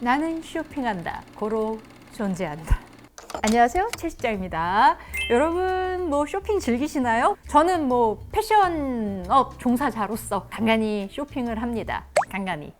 나는 쇼핑한다. 고로 존재한다. 안녕하세요, 최 실장입니다. 여러분 뭐 쇼핑 즐기시나요? 저는 뭐 패션업 종사자로서 간간히 쇼핑을 합니다. 간간히.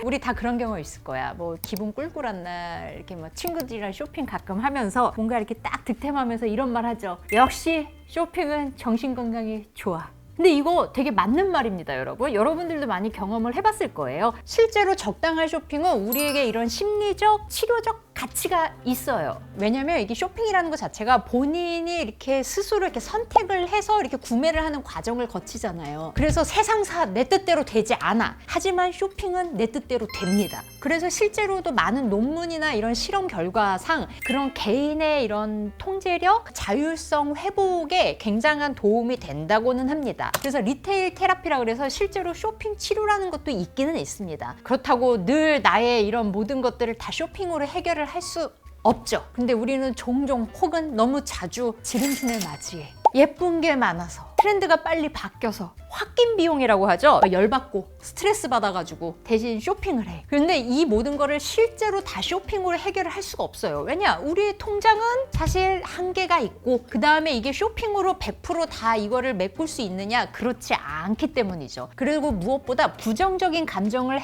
우리 다 그런 경우 있을 거야. 뭐 기분 꿀꿀한 날 이렇게 뭐 친구들이랑 쇼핑 가끔 하면서 뭔가 이렇게 딱 득템하면서 이런 말 하죠. 역시 쇼핑은 정신 건강에 좋아. 근데 이거 되게 맞는 말입니다, 여러분. 여러분들도 많이 경험을 해봤을 거예요. 실제로 적당한 쇼핑은 우리에게 이런 심리적, 치료적 가치가 있어요. 왜냐면 이게 쇼핑이라는 것 자체가 본인이 이렇게 스스로 이렇게 선택을 해서 이렇게 구매를 하는 과정을 거치잖아요. 그래서 세상사 내 뜻대로 되지 않아. 하지만 쇼핑은 내 뜻대로 됩니다. 그래서 실제로도 많은 논문이나 이런 실험 결과상 그런 개인의 이런 통제력, 자율성 회복에 굉장한 도움이 된다고는 합니다. 그래서 리테일 테라피라 그래서 실제로 쇼핑 치료라는 것도 있기는 있습니다. 그렇다고 늘 나의 이런 모든 것들을 다 쇼핑으로 해결을 할 수 없죠. 근데 우리는 종종 혹은 너무 자주 지름신을 맞이해. 예쁜 게 많아서 트렌드가 빨리 바뀌어서 홧김 비용이라고 하죠. 열받고 스트레스 받아가지고 대신 쇼핑을 해. 그런데 이 모든 거를 실제로 다 쇼핑으로 해결을 할 수가 없어요. 왜냐? 우리의 통장은 사실 한계가 있고 그 다음에 이게 쇼핑으로 100% 이거를 메꿀 수 있느냐? 그렇지 않기 때문이죠. 그리고 무엇보다 부정적인 감정을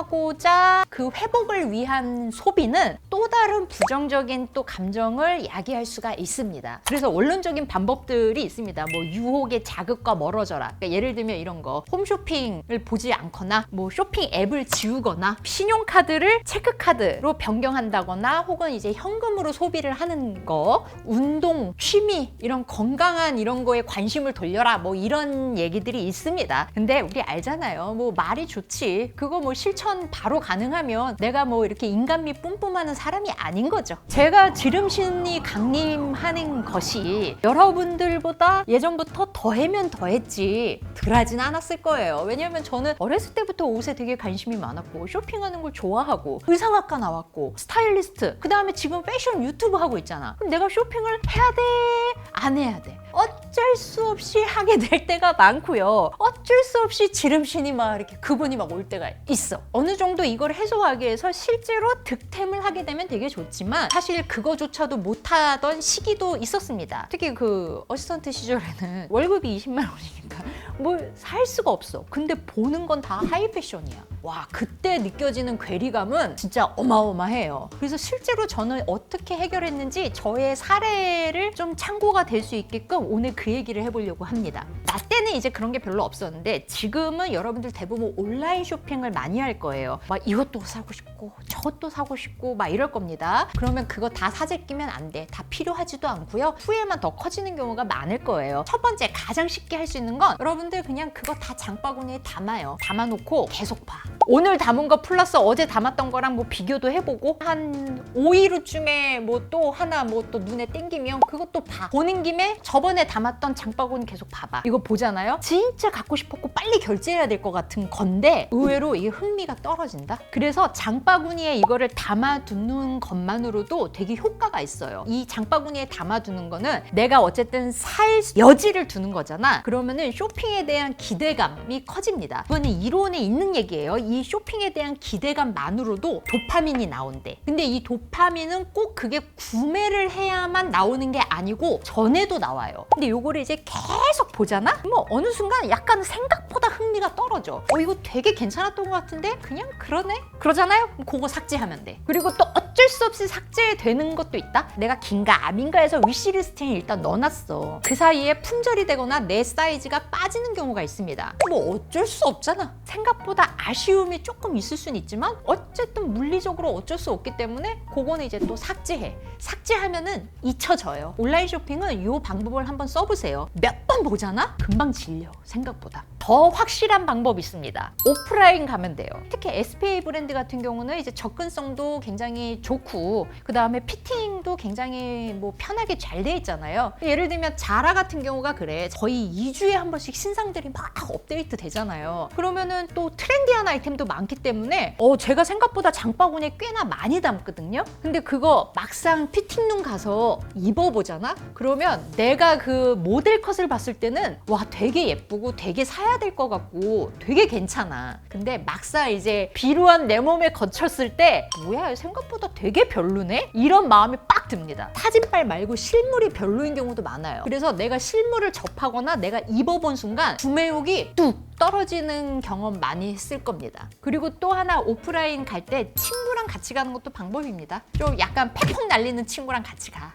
해소하고자 그 회복을 위한 소비는 또 다른 부정적인 또 감정을 야기할 수가 있습니다. 그래서 원론적인 방법들이 있습니다. 뭐 유혹의 자극과 멀어져라. 그러니까 예를 들면 이런 거, 홈쇼핑을 보지 않거나 뭐 쇼핑 앱을 지우거나 신용카드를 체크카드로 변경한다거나 혹은 이제 현금으로 소비를 하는 거, 운동, 취미, 이런 건강한 이런 거에 관심을 돌려라, 뭐 이런 얘기들이 있습니다. 근데 우리 알잖아요. 뭐 말이 좋지. 그거 뭐 실천 바로 가능하면 내가 뭐 이렇게 인간미 뿜뿜하는 사람이 아닌 거죠. 제가 지름신이 강림하는 것이 여러분들보다 예전부터 더하면 더했지 덜하진 않았을 거예요. 왜냐면 저는 어렸을 때부터 옷에 되게 관심이 많았고 쇼핑하는 걸 좋아하고 의상학과 나왔고 스타일리스트, 그 다음에 지금 패션 유튜브 하고 있잖아. 그럼 내가 쇼핑을 해야 돼? 안 해야 돼? 어쩔 수 없이 하게 될 때가 많고요. 어쩔 수 없이 지름신이 막 이렇게 그분이 막 올 때가 있어. 어느 정도 이걸 해소하기 위해서 실제로 득템을 하게 되면 되게 좋지만 사실 그거조차도 못하던 시기도 있었습니다. 특히 그 어시스턴트 시절에는 월급이 20만 원이니까 뭘 살 수가 없어. 근데 보는 건 다 하이 패션이야. 와, 그때 느껴지는 괴리감은 진짜 어마어마해요. 그래서 실제로 저는 어떻게 해결했는지 저의 사례를 좀 참고가 될 수 있게끔 오늘 그 얘기를 해보려고 합니다. 나 때는 이제 그런 게 별로 없었는데 지금은 여러분들 대부분 온라인 쇼핑을 많이 할 거예요. 막 이것도 사고 싶고 저것도 사고 싶고 막 이럴 겁니다. 그러면 그거 다 사재 끼면 안 돼. 다 필요하지도 않고요. 후회만 더 커지는 경우가 많을 거예요. 첫 번째 가장 쉽게 할 수 있는 건 여러분들 그냥 그거 다 장바구니에 담아요. 담아놓고 계속 봐. 오늘 담은 거 플러스 어제 담았던 거랑 뭐 비교도 해보고 한 5일 후쯤에 뭐 또 하나 뭐 또 눈에 땡기면 그것도 봐. 보는 김에 저번에 담았던 장바구니 계속 봐봐. 이거 보잖아요. 진짜 갖고 싶었고 빨리 결제해야 될 것 같은 건데 의외로 이게 흥미가 떨어진다. 그래서 장바구니에 이거를 담아두는 것만으로도 되게 효과가 있어요. 이 장바구니에 담아두는 거는 내가 어쨌든 살 여지를 두는 거잖아. 그러면은 쇼핑에 대한 기대감이 커집니다. 이거는 이론에 있는 얘기예요. 이 쇼핑에 대한 기대감만으로도 도파민이 나온대. 근데 이 도파민은 꼭 그게 구매를 해야만 나오는 게 아니고 전에도 나와요. 근데 요거를 이제 계속 보잖아? 뭐 어느 순간 약간 생각보다 흥미가 떨어져. 이거 되게 괜찮았던 것 같은데 그냥 그러네? 그러잖아요? 그럼 그거 삭제하면 돼. 그리고 또 어쩔 수 없이 삭제되는 것도 있다? 내가 긴가 아민가 해서 위시리스트에 일단 넣어놨어. 그 사이에 품절이 되거나 내 사이즈가 빠지는 경우가 있습니다. 뭐 어쩔 수 없잖아. 생각보다 아쉬움이 조금 있을 수는 있지만 어쨌든 물리적으로 어쩔 수 없기 때문에 그거는 이제 또 삭제해. 삭제하면은 잊혀져요. 온라인 쇼핑은 이 방법을 한번 써보세요. 몇 번 보잖아? 금방 질려, 생각보다. 더 확실한 방법이 있습니다. 오프라인 가면 돼요. 특히 SPA 브랜드 같은 경우는 이제 접근성도 굉장히 좋고 그 다음에 피팅 사용도 굉장히 뭐 편하게 잘 돼 있잖아요. 예를 들면 자라 같은 경우가 그래. 거의 2주에 한 번씩 신상들이 막 업데이트 되잖아요. 그러면은 또 트렌디한 아이템도 많기 때문에 제가 생각보다 장바구니에 꽤나 많이 담거든요. 근데 그거 막상 피팅룸 가서 입어보잖아? 그러면 내가 그 모델 컷을 봤을 때는 와 되게 예쁘고 되게 사야 될 것 같고 되게 괜찮아. 근데 막상 이제 비루한 내 몸에 거쳤을 때 뭐야 생각보다 되게 별로네? 이런 마음이 빡 듭니다. 사진빨 말고 실물이 별로인 경우도 많아요. 그래서 내가 실물을 접하거나 내가 입어본 순간 구매욕이 뚝 떨어지는 경험 많이 했을 겁니다. 그리고 또 하나 오프라인 갈 때 친구랑 같이 가는 것도 방법입니다. 좀 약간 팩폭 날리는 친구랑 같이 가.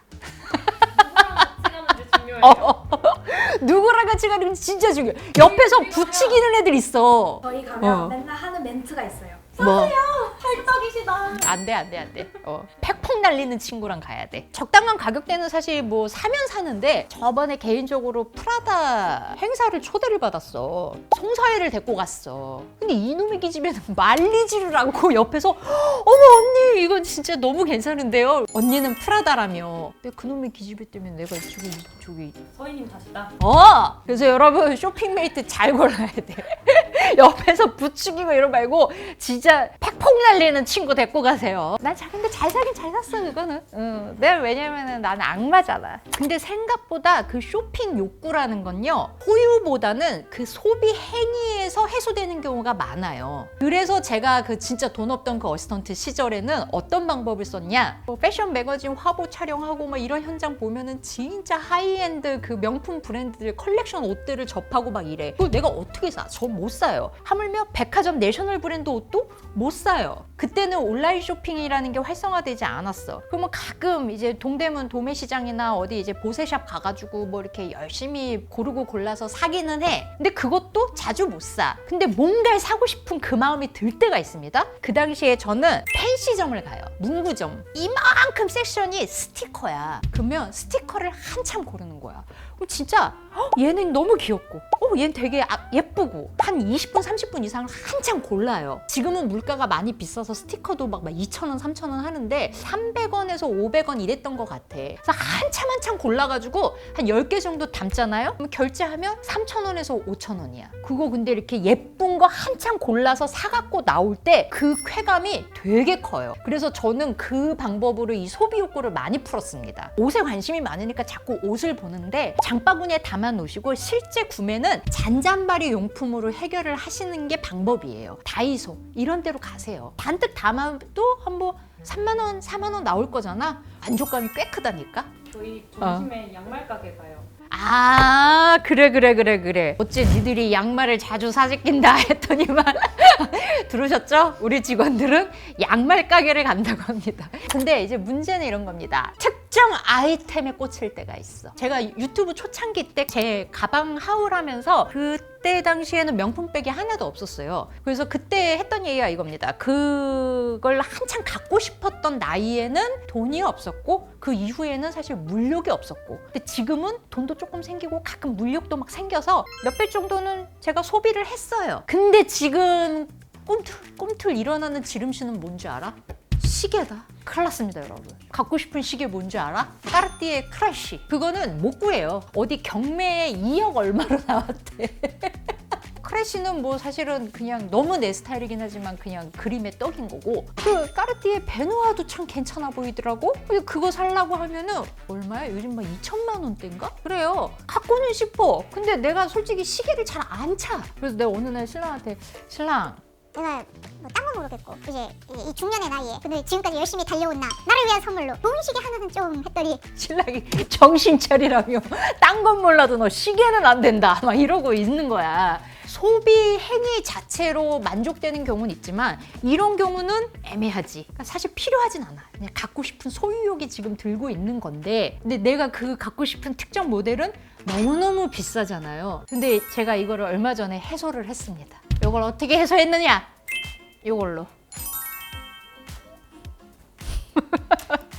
누구랑 같이 가는 게 진짜 중요해. 옆에서 부추기는 애들 있어. 저희 가면 맨날 하는 멘트가 있어요. 뭐? 찰떡이시다. 안 돼. 팩폭 날리는 친구랑 가야 돼. 적당한 가격대는 사실 뭐 사면 사는데 저번에 개인적으로 프라다 행사를 초대를 받았어. 송사회를 데리고 갔어. 근데 이놈의 기집애는 말리지를 않고 옆에서 어머 언니 이건 진짜 너무 괜찮은데요. 언니는 프라다라며. 근데 그놈의 기집애 때문에 내가 저기 서희님 탓이다. 그래서 여러분 쇼핑메이트 잘 골라야 돼. 옆에서 부추기고 이런 말고 진짜 팩폭 날리는 친구 데리고 가세요. 근데 잘 사긴 잘 샀어 그거는. 내가 왜냐면은 나는 악마잖아. 근데 생각보다 그 쇼핑 욕구라는 건요 소유보다는 그 소비 행위에서 해소되는 경우가 많아요. 그래서 제가 그 진짜 돈 없던 그 어시스턴트 시절에는 어떤 방법을 썼냐, 뭐 패션 매거진 화보 촬영하고 막 이런 현장 보면은 진짜 하이엔드 그 명품 브랜드들 컬렉션 옷들을 접하고 막 이래. 그걸 내가 어떻게 사? 저 못 사요. 하물며 백화점 내셔널 브랜드 옷도 못 사요. 그때는 온라인 쇼핑이라는 게 활성화되지 않았어. 그러면 가끔 이제 동대문 도매시장이나 어디 이제 보세샵 가가지고 뭐 이렇게 열심히 고르고 골라서 사기는 해. 근데 그것도 자주 못 사. 근데 뭔가를 사고 싶은 그 마음이 들 때가 있습니다. 그 당시에 저는 펜시점을 가요. 문구점. 이만큼 섹션이 스티커야. 그러면 스티커를 한참 고르는 거야. 그럼 진짜 얘는 너무 귀엽고 얘는 되게 예쁘고 한 20분 30분 이상 한참 골라요. 지금은 물가가 많이 비싸서 스티커도 막 2,000원 3,000원 하는데 300원에서 500원 이랬던 것 같아. 그래서 한참 골라가지고 한 10개 정도 담잖아요. 그럼 결제하면 3,000원에서 5,000원이야. 그거 근데 이렇게 예쁜 거 한참 골라서 사갖고 나올 때 그 쾌감이 되게 커요. 그래서 저는 그 방법으로 이 소비 욕구를 많이 풀었습니다. 옷에 관심이 많으니까 자꾸 옷을 보는데 장바구니에 담아 놓으시고 실제 구매는 잔잔바리 용품으로 해결을 하시는 게 방법이에요. 다이소 이런 데로 가세요. 잔뜩 담아도 한 뭐 3만 원, 4만 원 나올 거잖아. 만족감이 꽤 크다니까. 저희 점심에 양말 가게 가요. 그래. 어째 니들이 양말을 자주 사재낀다 했더니만 들으셨죠? 우리 직원들은 양말 가게를 간다고 합니다. 근데 이제 문제는 이런 겁니다. 특정 아이템에 꽂힐 때가 있어. 제가 유튜브 초창기 때 제 가방 하울하면서 그때 당시에는 명품백이 하나도 없었어요. 그래서 그때 했던 얘기가 이겁니다. 그걸 한창 갖고 싶었던 나이에는 돈이 없었고 그 이후에는 사실 물욕이 없었고, 근데 지금은 돈도 조금 생기고 가끔 물욕도 막 생겨서 몇 배 정도는 제가 소비를 했어요. 근데 지금 꿈틀 일어나는 지름신은 뭔지 알아? 시계다. 큰일 났습니다 여러분. 갖고 싶은 시계 뭔지 알아? 까르띠에 크래쉬. 그거는 못 구해요. 어디 경매에 2억 얼마로 나왔대. 크래쉬는 뭐 사실은 그냥 너무 내 스타일이긴 하지만 그냥 그림의 떡인 거고, 그 까르띠에 베누아도 참 괜찮아 보이더라고. 그거 살라고 하면은 얼마야? 요즘 막 2천만 원대인가? 그래요. 갖고는 싶어. 근데 내가 솔직히 시계를 잘 안 차. 그래서 내가 어느 날 신랑한테 신랑, 내가 뭐 딴 건 모르겠고 이제 이 중년의 나이에 근데 지금까지 열심히 달려온 나를 위한 선물로 좋은 시계 하나는 좀 했더니 신랑이 정신 차리라며 딴 건 몰라도 너 시계는 안 된다 막 이러고 있는 거야. 소비 행위 자체로 만족되는 경우는 있지만 이런 경우는 애매하지. 그러니까 사실 필요하진 않아. 그냥 갖고 싶은 소유욕이 지금 들고 있는 건데, 근데 내가 그 갖고 싶은 특정 모델은 너무너무 비싸잖아요. 근데 제가 이거를 얼마 전에 해소를 했습니다. 이걸 어떻게 해소했느냐? 이걸로.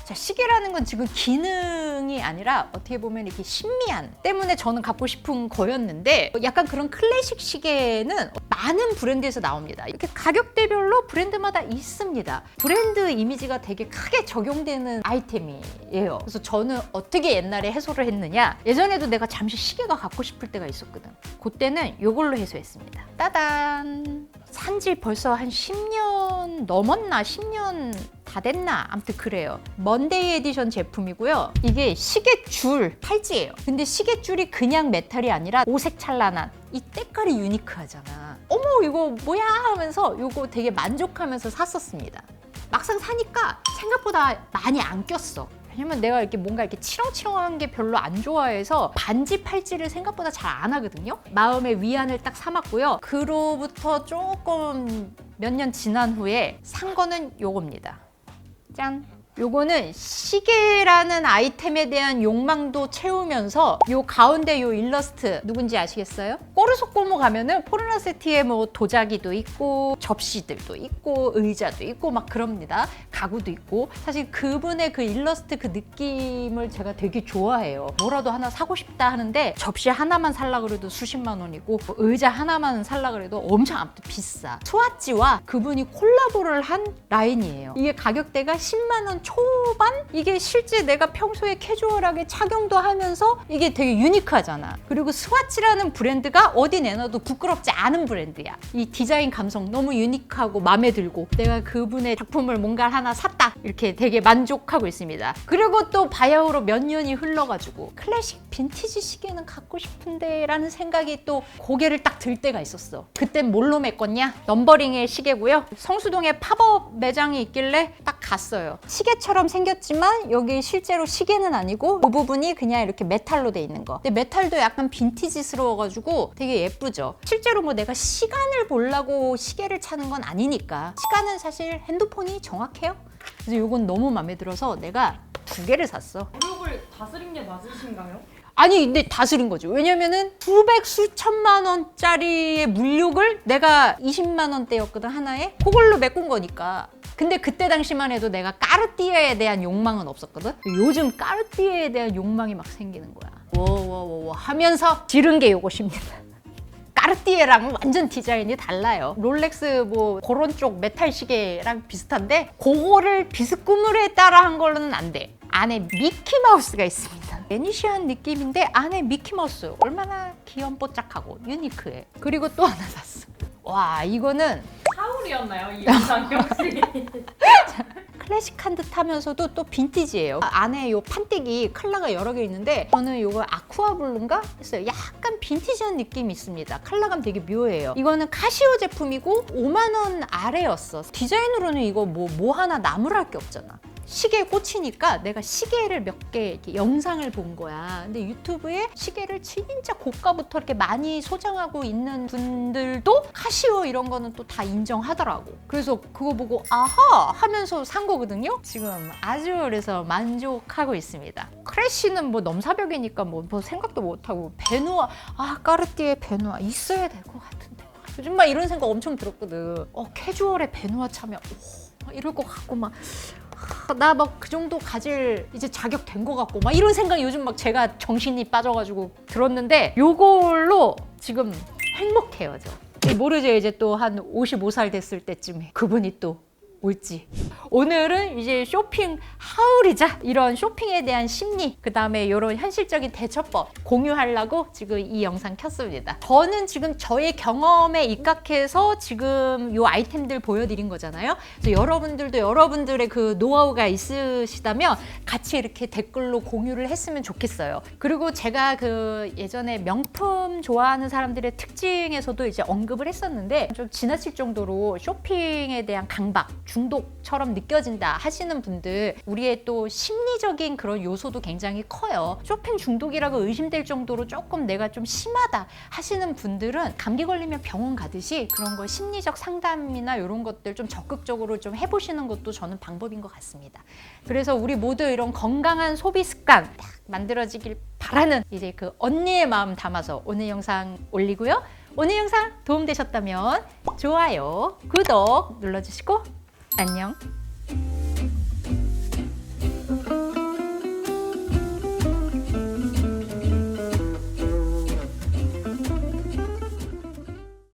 자, 시계라는 건 지금 기능이 아니라 어떻게 보면 이렇게 신미한 때문에 저는 갖고 싶은 거였는데, 약간 그런 클래식 시계는 많은 브랜드에서 나옵니다. 이렇게 가격대별로 브랜드마다 있습니다. 브랜드 이미지가 되게 크게 적용되는 아이템이에요. 그래서 저는 어떻게 옛날에 해소를 했느냐, 예전에도 내가 잠시 시계가 갖고 싶을 때가 있었거든. 그때는 이걸로 해소했습니다. 따단! 산지 벌써 한 10년 넘었나? 10년 다 됐나? 아무튼 그래요. 먼데이 에디션 제품이고요. 이게 시계줄 팔찌예요. 근데 시계줄이 그냥 메탈이 아니라 오색 찬란한 이 때깔이 유니크하잖아. 어머 이거 뭐야 하면서 이거 되게 만족하면서 샀었습니다. 막상 사니까 생각보다 많이 안 꼈어. 왜냐면 내가 이렇게 뭔가 이렇게 치렁치렁한 게 별로 안 좋아해서 반지 팔찌를 생각보다 잘 안 하거든요. 마음의 위안을 딱 삼았고요. 그로부터 조금 몇 년 지난 후에 산 거는 요겁니다. 짠! 요거는 시계라는 아이템에 대한 욕망도 채우면서 요 가운데 요 일러스트 누군지 아시겠어요? 꼬르속골목 가면은 포르노세티에 뭐 도자기도 있고 접시들도 있고 의자도 있고 막 그럽니다. 가구도 있고. 사실 그분의 그 일러스트 그 느낌을 제가 되게 좋아해요. 뭐라도 하나 사고 싶다 하는데 접시 하나만 살라 그래도 수십만 원이고 의자 하나만 살라 그래도 엄청 아무튼 비싸. 스와치와 그분이 콜라보를 한 라인이에요. 이게 가격대가 10만 원 초반? 이게 실제 내가 평소에 캐주얼하게 착용도 하면서 이게 되게 유니크하잖아. 그리고 스와치라는 브랜드가 어디 내놔도 부끄럽지 않은 브랜드야. 이 디자인 감성 너무 유니크하고 마음에 들고 내가 그분의 작품을 뭔가 하나 샀다 이렇게 되게 만족하고 있습니다. 그리고 또 바야흐로 몇 년이 흘러가지고 클래식 빈티지 시계는 갖고 싶은데 라는 생각이 또 고개를 딱 들 때가 있었어. 그땐 뭘로 메꿨냐? 넘버링의 시계고요. 성수동에 팝업 매장이 있길래 딱 갔어요. 시계처럼 생겼지만 여기 실제로 시계는 아니고 그 부분이 그냥 이렇게 메탈로 돼 있는 거. 근데 메탈도 약간 빈티지스러워가지고 되게 예쁘죠. 실제로 뭐 내가 시간을 보려고 시계를 차는 건 아니니까. 시간은 사실 핸드폰이 정확해요. 그래서 이건 너무 마음에 들어서 내가 2개를 샀어. 무릎을 다스린 게 맞으신가요? 아니 근데 다스린 거죠. 왜냐면은 수백 수천만 원짜리의 물욕을 내가 20만 원대였거든 하나에. 그걸로 메꾼 거니까. 근데 그때 당시만 해도 내가 까르띠에에 대한 욕망은 없었거든. 요즘 까르띠에에 대한 욕망이 막 생기는 거야. 워워워워 하면서 지른 게 요것입니다. 까르띠에랑은 완전 디자인이 달라요. 롤렉스 뭐 그런 쪽 메탈 시계랑 비슷한데 그거를 비스꾸물에 따라 한 걸로는 안 돼. 안에 미키마우스가 있습니다. 매니시한 느낌인데 안에 미키마우스 얼마나 귀염뽀짝하고 유니크해. 그리고 또 하나 샀어. 와 이거는 하울이었나요? 이 영상 역시. 클래식한 듯 하면서도 또 빈티지예요. 안에 요 판때기 컬러가 여러 개 있는데 저는 요거 아쿠아블루인가 했어요. 약간 빈티지한 느낌이 있습니다. 컬러감 되게 묘해요. 이거는 카시오 제품이고 5만 원 아래였어. 디자인으로는 이거 뭐 하나 나무랄 게 없잖아. 시계에 꽂히니까 내가 시계를 몇 개 이렇게 영상을 본 거야. 근데 유튜브에 시계를 진짜 고가부터 이렇게 많이 소장하고 있는 분들도 카시오 이런 거는 또 다 인정하더라고. 그래서 그거 보고 아하 하면서 산 거거든요. 지금 아주 그래서 만족하고 있습니다. 크래쉬는 뭐 넘사벽이니까 뭐 생각도 못하고 베누아 까르띠에 베누아 있어야 될 것 같은데 요즘 막 이런 생각 엄청 들었거든. 캐주얼에 베누아 차면 이럴 것 같고 막 나 막 그 정도 가질 이제 자격 된 것 같고 막 이런 생각이 요즘 막 제가 정신이 빠져가지고 들었는데 요걸로 지금 행복해요. 저 모르죠. 이제 또 한 55살 됐을 때쯤에 그분이 또 올지. 오늘은 이제 쇼핑 하울이자 이런 쇼핑에 대한 심리, 그 다음에 이런 현실적인 대처법 공유하려고 지금 이 영상 켰습니다. 저는 지금 저의 경험에 입각해서 지금 이 아이템들 보여드린 거잖아요. 그래서 여러분들도 여러분들의 그 노하우가 있으시다면 같이 이렇게 댓글로 공유를 했으면 좋겠어요. 그리고 제가 그 예전에 명품 좋아하는 사람들의 특징에서도 이제 언급을 했었는데 좀 지나칠 정도로 쇼핑에 대한 강박, 중독처럼 느껴진다 하시는 분들, 우리의 또 심리적인 그런 요소도 굉장히 커요. 쇼핑 중독이라고 의심될 정도로 조금 내가 좀 심하다 하시는 분들은 감기 걸리면 병원 가듯이 그런 거 심리적 상담이나 이런 것들 좀 적극적으로 좀 해보시는 것도 저는 방법인 것 같습니다. 그래서 우리 모두 이런 건강한 소비 습관 딱 만들어지길 바라는 이제 그 언니의 마음 담아서 오늘 영상 올리고요. 오늘 영상 도움되셨다면 좋아요, 구독 눌러주시고 안녕.